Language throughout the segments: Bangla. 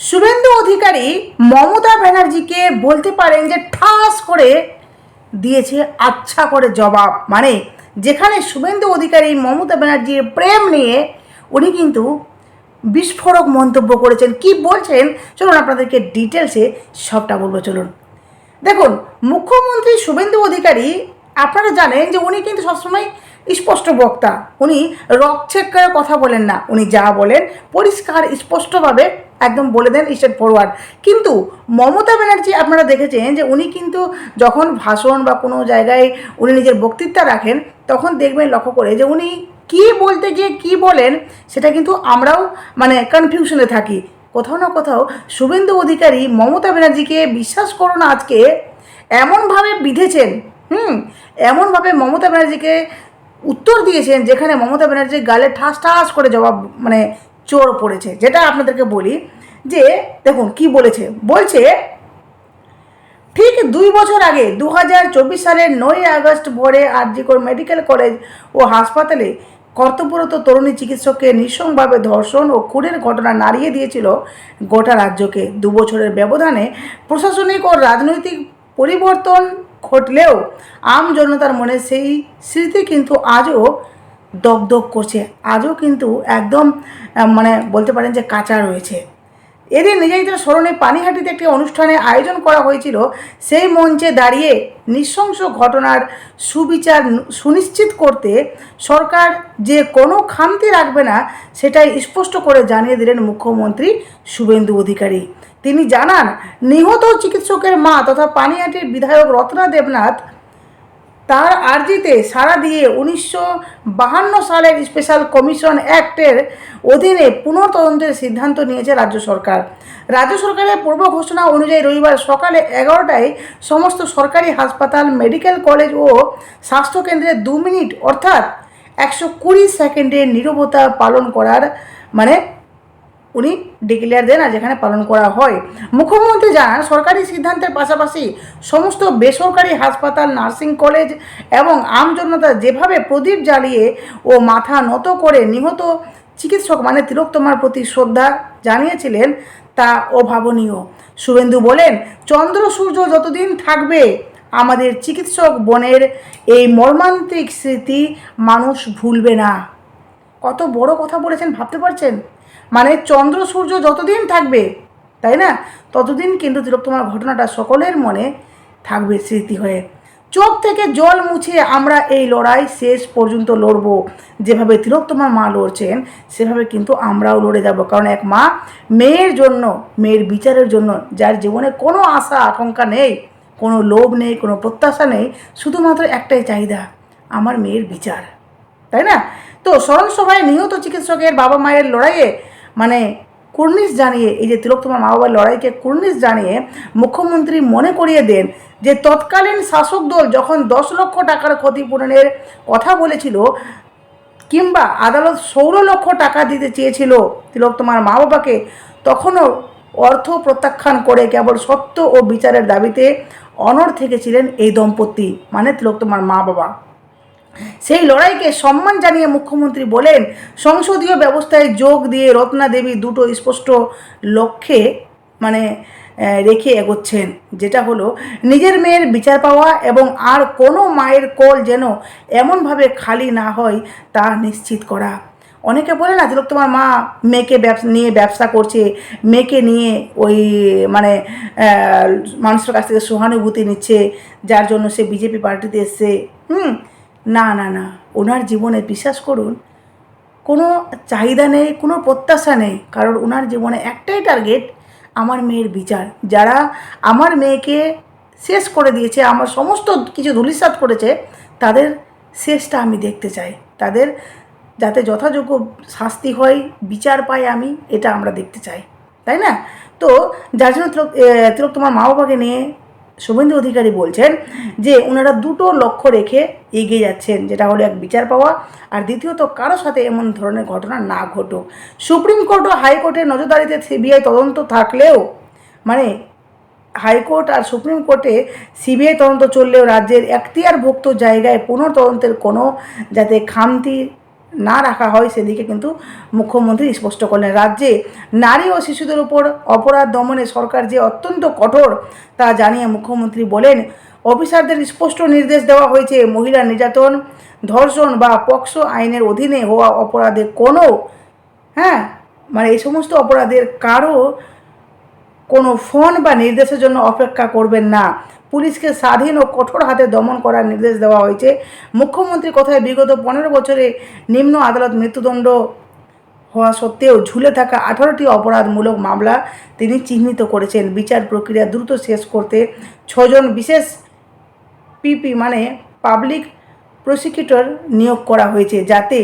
শুভেন্দু অধিকারী মমতা ব্যানার্জিকে বলতে পারেন যে ঠাস করে দিয়েছে আচ্ছা করে জবাব। মানে যেখানে শুভেন্দু অধিকারী মমতা ব্যানার্জির প্রেম নিয়ে উনি কিন্তু বিস্ফোরক মন্তব্য করেছেন। কি বলছেন চলুন আপনাদেরকে ডিটেলসে সবটা বলবো। চলুন দেখুন, মুখ্যমন্ত্রী শুভেন্দু অধিকারী আপনারা জানেন যে উনি কিন্তু সবসময় স্পষ্ট বক্তা। উনি রকচেক করে কথা বলেন না, উনি যা বলেন পরিষ্কার স্পষ্টভাবে একদম বলে দেন, স্ট্রেট ফরওয়ার্ড। কিন্তু মমতা ব্যানার্জি আপনারা দেখেছেন যে উনি কিন্তু যখন ভাষণ বা কোনো জায়গায় উনি নিজের বক্তৃতা রাখেন তখন দেখবেন লক্ষ্য করে যে উনি কী বলতে গিয়ে কী বলেন সেটা কিন্তু আমরাও মানে কনফিউশনে থাকি। কোথাও না কোথাও শুভেন্দু অধিকারী মমতা ব্যানার্জিকে বিশ্বাস করো না আজকে এমনভাবে বিঁধেছেন, এমনভাবে মমতা ব্যানার্জিকে উত্তর দিয়েছেন যেখানে মমতা ব্যানার্জির গালে ঠাস ঠাস করে জবাব মানে চোর পড়েছে। যেটা আপনাদেরকে বলি যে দেখুন কি বলেছে। বলছে ঠিক 2 বছর আগে 2024 সালের 9 আগস্ট ভোরে জি কর মেডিকেল কলেজ ও হাসপাতালে কর্তব্যরত তরুণী চিকিৎসককে নৃশংসভাবে ধর্ষণ ও খুনের ঘটনা নাড়িয়ে দিয়েছিল গোটা রাজ্যকে। 2 বছরের ব্যবধানে প্রশাসনিক ও রাজনৈতিক পরিবর্তন ঘটলেও আম জনতার মনে সেই স্মৃতি কিন্তু আজও দগদগ করছে, আজও কিন্তু একদম মানে বলতে পারেন যে কাঁচা রয়েছে। এদিন নির্যাতিতার স্মরণে পানিহাটিতে একটি অনুষ্ঠানের আয়োজন করা হয়েছিল। সেই মঞ্চে দাঁড়িয়ে নৃশংস ঘটনার সুবিচার সুনিশ্চিত করতে সরকার যে কোনো খামতি রাখবে না সেটাই স্পষ্ট করে জানিয়ে দিলেন মুখ্যমন্ত্রী শুভেন্দু অধিকারী। তিনি জানান, নিহত চিকিৎসকের মা তথা পানিহাটির বিধায়ক রত্না দেবনাথ তার আর্জিতে সাড়া দিয়ে 1952 সালের স্পেশাল কমিশন অ্যাক্টের অধীনে পুনঃতদন্তের সিদ্ধান্ত নিয়েছে রাজ্য সরকার। রাজ্য সরকারের পূর্ব ঘোষণা অনুযায়ী রবিবার সকালে 11টায় সমস্ত সরকারি হাসপাতাল, মেডিকেল কলেজ ও স্বাস্থ্যকেন্দ্রে 2 মিনিট অর্থাৎ 120 সেকেন্ডের নীরবতা পালন করার মানে উনি ডিক্লেয়ার দেন আর যেখানে পালন করা হয়। মুখ্যমন্ত্রী জানান, সরকারি সিদ্ধান্তের পাশাপাশি সমস্ত বেসরকারি হাসপাতাল, নার্সিং কলেজ এবং আমজনতা যেভাবে প্রদীপ জ্বালিয়ে ও মাথা নত করে নিহত চিকিৎসক মানে তিলোত্তমার প্রতি শ্রদ্ধা জানিয়েছিলেন তা অভাবনীয়। শুভেন্দু বলেন, চন্দ্র সূর্য যতদিন থাকবে আমাদের চিকিৎসক বোনের এই মর্মান্তিক স্মৃতি মানুষ ভুলবে না। কত বড় কথা বলেছেন ভাবতে পারছেন? মানে চন্দ্র সূর্য যতদিন থাকবে, তাই না, ততদিন কিন্তু তিলোত্তমার ঘটনাটা সকলের মনে থাকবে স্মৃতি হয়ে। চোখ থেকে জল মুছে আমরা এই লড়াই শেষ পর্যন্ত লড়ব। যেভাবে তিলোত্তমার মা লড়ছেন সেভাবে কিন্তু আমরাও লড়ে যাব। কারণ এক মা মেয়ের জন্য, মেয়ের বিচারের জন্য, যার জীবনে কোনো আশা আকাঙ্ক্ষা নেই, কোনো লোভ নেই, কোনো প্রত্যাশা নেই, শুধুমাত্র একটাই চাহিদা, আমার মেয়ের বিচার, তাই না? তো স্মরণসভায় নিহত চিকিৎসকের বাবা মায়ের লড়াইয়ে মানে কুর্নিশ জানিয়ে, এই যে তিলোত্তমার মা বাবার লড়াইকে কুর্নিশ জানিয়ে মুখ্যমন্ত্রী মনে করিয়ে দেন যে তৎকালীন শাসক দল যখন 10 লক্ষ টাকার ক্ষতিপূরণের কথা বলেছিল কিংবা আদালত 16 লক্ষ টাকা দিতে চেয়েছিল তিলোত্তমার মা বাবাকে, তখনও অর্থ প্রত্যাখ্যান করে কেবল সত্য ও বিচারের দাবিতে অনড় থেকেছিলেন এই দম্পতি মানে তিলোত্তমার মা বাবা। সেই লড়াইকে সম্মান জানিয়ে মুখ্যমন্ত্রী বলেন, সংসদীয় ব্যবস্থায় যোগ দিয়ে রত্না দেবী দুটো স্পষ্ট লক্ষ্যে মানে রেখে এগোচ্ছেন, যেটা হলো নিজের মেয়ের বিচার পাওয়া এবং আর কোনো মায়ের কোল যেন এমনভাবে খালি না হয় তা নিশ্চিত করা। অনেকে বলে না তিলোত্তমার মা মেয়েকে নিয়ে ব্যবসা করছে, মেয়েকে নিয়ে ওই মানে মানুষের কাছ থেকে সহানুভূতি নিচ্ছে, যার জন্য সে বিজেপি পার্টিতে এসছে। না না না, ওনার জীবনে বিশ্বাস করুন কোনো চাহিদা নেই, কোনো প্রত্যাশা নেই, কারণ ওনার জীবনে একটাই টার্গেট, আমার মেয়ের বিচার। যারা আমার মেয়েকে শেষ করে দিয়েছে, আমার সমস্ত কিছু ধূলিসাৎ করেছে, তাদের শেষটা আমি দেখতে চাই, তাদের যাতে যথাযোগ্য শাস্তি হয়, বিচার পাই আমি, এটা আমরা দেখতে চাই, তাই না? তো যার জন্য তিলোত্তমার মা বাবাকে নিয়ে শুভেন্দু অধিকারী বলছেন যে ওনারা দুটো লক্ষ্য রেখে এগিয়ে যাচ্ছেন, যেটা হলো এক বিচার পাওয়া, আর দ্বিতীয়ত কারো সাথে এমন ধরনের ঘটনা না ঘটুক। সুপ্রিম কোর্ট ও হাইকোর্টের নজরদারিতে সিবিআই তদন্ত থাকলেও মানে হাইকোর্ট আর সুপ্রিম কোর্টে সিবিআই তদন্ত চললেও রাজ্যের এখতিয়ারভুক্ত জায়গায় পুনঃতদন্তের কোনো যাতে খামতি না রাখা হয় সেদিকে কিন্তু মুখ্যমন্ত্রী স্পষ্ট করলেন। রাজ্যে নারী ও শিশুদের উপর অপরাধ দমনে সরকার যে অত্যন্ত কঠোর তা জানিয়ে মুখ্যমন্ত্রী বলেন, অফিসারদের স্পষ্ট নির্দেশ দেওয়া হয়েছে, মহিলা নির্যাতন, ধর্ষণ বা পক্সো আইনের অধীনে হওয়া অপরাধে কোনো মানে এই সমস্ত অপরাধের কারো কোনো ফোন বা নির্দেশের জন্য অপেক্ষা করবেন না। পুলিশকে স্বাধীন ও কঠোর হাতে দমন করার নির্দেশ দেওয়া হয়েছে। মুখ্যমন্ত্রীর কথায় বিগত 15 বছরে নিম্ন আদালত মৃত্যুদণ্ড হওয়া সত্ত্বেও ঝুলে থাকা 18টি অপরাধমূলক মামলা তিনি চিহ্নিত করেছেন। বিচার প্রক্রিয়া দ্রুত শেষ করতে 6 জন বিশেষ পিপি মানে পাবলিক প্রসিকিউটর নিয়োগ করা হয়েছে, যাতে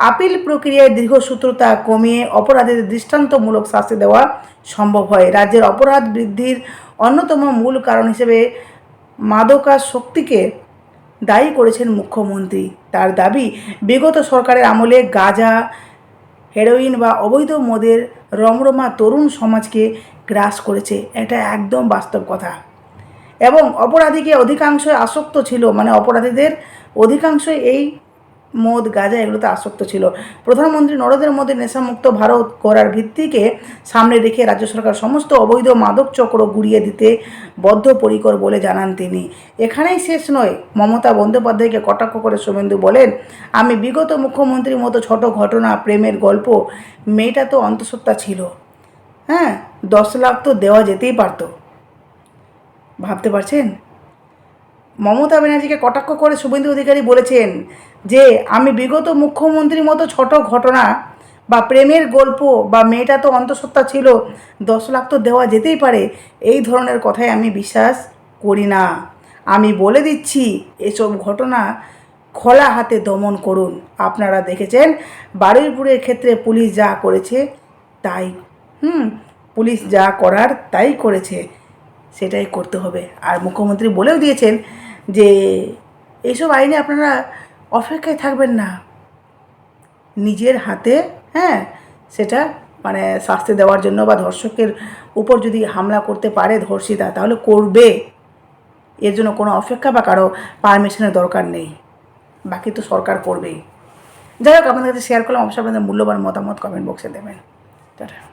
আপিল প্রক্রিয়ায় দীর্ঘসূত্রতা কমিয়ে অপরাধীদের দৃষ্টান্তমূলক শাস্তি দেওয়া সম্ভব হয়। রাজ্যের অপরাধ বৃদ্ধির অন্যতম মূল কারণ হিসেবে মাদকাসক্তিকে দায়ী করেছেন মুখ্যমন্ত্রী। তার দাবি, বিগত সরকারের আমলে গাঁজা, হেরোইন বা অবৈধ মদের রমরমা তরুণ সমাজকে গ্রাস করেছে। এটা একদম বাস্তব কথা। এবং অপরাধীকে অধিকাংশই আসক্ত ছিল, মানে অপরাধীদের অধিকাংশই এই মদ, গাঁজা এগুলোতে আসক্ত ছিল। প্রধানমন্ত্রী নরেন্দ্র মোদীর নেশামুক্ত ভারত গড়ার ভিত্তিকে সামনে রেখে রাজ্য সরকার সমস্ত অবৈধ মাদক চক্র গুড়িয়ে দিতে বদ্ধপরিকর বলে জানান তিনি। এখানেই শেষ নয়। মমতা বন্দ্যোপাধ্যায়কে কটাক্ষ করে শুভেন্দু বলেন, আমি বিগত মুখ্যমন্ত্রীর মতো ছোট ঘটনা, প্রেমের গল্প, মেয়েটা তো অন্তঃসত্ত্বা ছিল, 10 লাখ তো দেওয়া যেতেই পারতো। ভাবতে পারছেন? মমতা ব্যানার্জিকে কটাক্ষ করে শুভেন্দু অধিকারী বলেছেন যে আমি বিগত মুখ্যমন্ত্রীর মতো ছোট ঘটনা বা প্রেমের গল্প বা মেয়েটা তো অন্তঃসত্ত্বা ছিল, 10 লাখ তো দেওয়া যেতেই পারে, এই ধরনের কথাই আমি বিশ্বাস করি না। আমি বলে দিচ্ছি, এসব ঘটনা খোলা হাতে দমন করুন। আপনারা দেখেছেন বারুইপুরের ক্ষেত্রে পুলিশ যা করেছে তাই পুলিশ যা করার তাই করেছে, সেটাই করতে হবে। আর মুখ্যমন্ত্রী বলেও দিয়েছেন যে এইসব আইনে আপনারা অপেক্ষায় থাকবেন না, নিজের হাতে সেটা মানে শাস্তি দেওয়ার জন্য, বা ধর্ষকের উপর যদি হামলা করতে পারে ধর্ষিতা, তাহলে করবে। এর জন্য কোনো অপেক্ষা বা কারো পারমিশনের দরকার নেই, বাকি তো সরকার করবেই। যাই হোক, আপনাদের কাছে শেয়ার করলাম। অবশ্যই আপনাদের মূল্যবান মতামত কমেন্ট বক্সে দেবেন। টাটা।